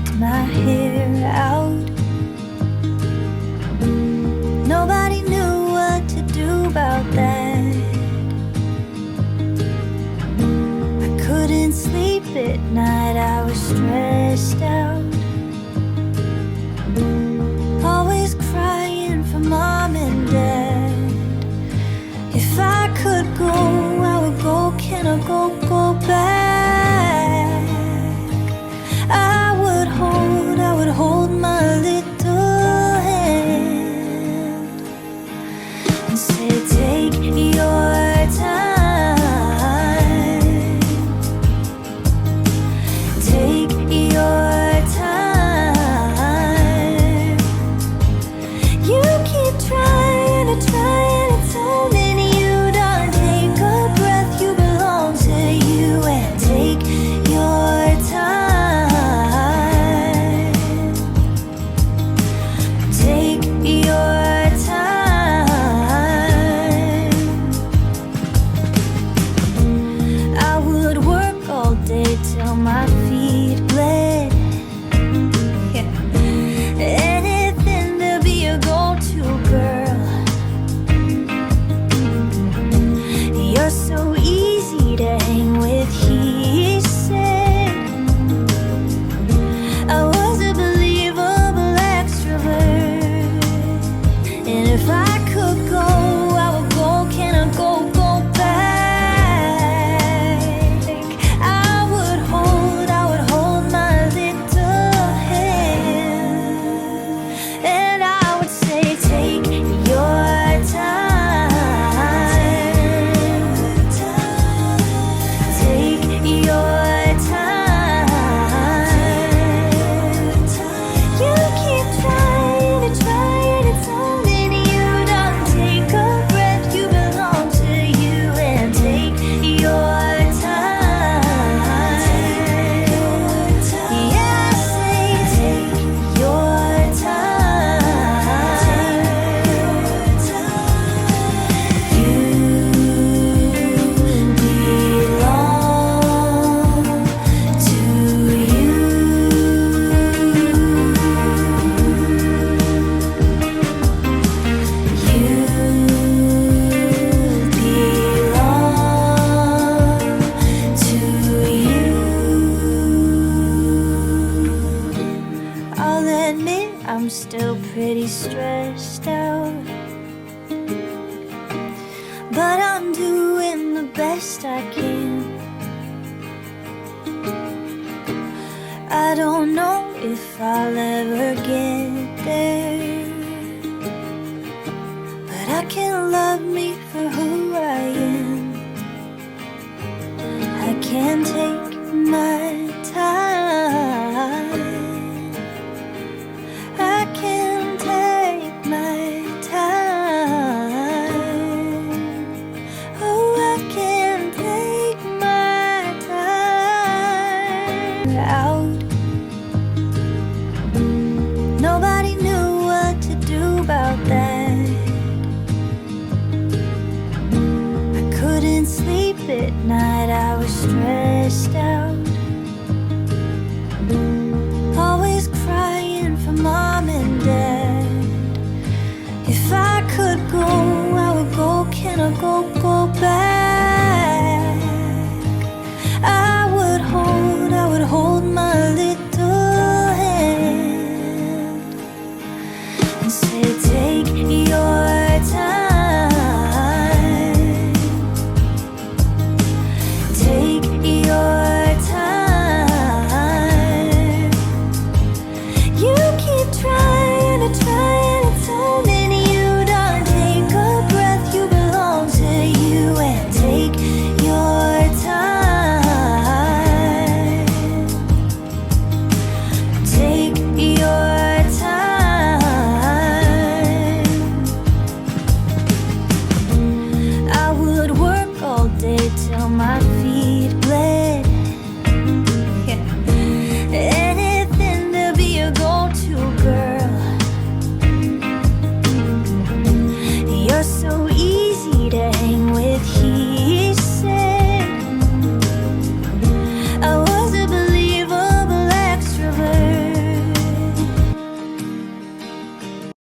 slicked my hair out. Nobody knew what to do about that. I couldn't sleep at night, I was stressed out. Always crying for mom and dad. If I could go, I would go. Can I go back? I would hold my little hand and say, take your time. Take your time. You keep trying to tell me you don't take a breath. You belong to you, and take your time. Take your time. I would work all day till my feet bled. Anything to be a go-to girl. You're so easy to hang with, he said. I was a believable extrovert, and if I could go, I would go. Can I go back? I would hold my little hand, and I would say, take your time. Take your time. You keep trying to tell me you don't take a breath. You belong to you, and take your time. Yeah, I say, take your time. You belong to you. You belong to you. I'll admit I'm still pretty stressed out, but I'm doing the best I can. I don't know if I'll ever get there, but I can love me for who I am. I can take my time. I can take my time. Oh, I can take my time out. Nobody knew what to do about that. I couldn't sleep at night, I was stressed out. Always crying for mom and dad. If I could go, I would go. Can I go back? I would hold my little hand and say, take your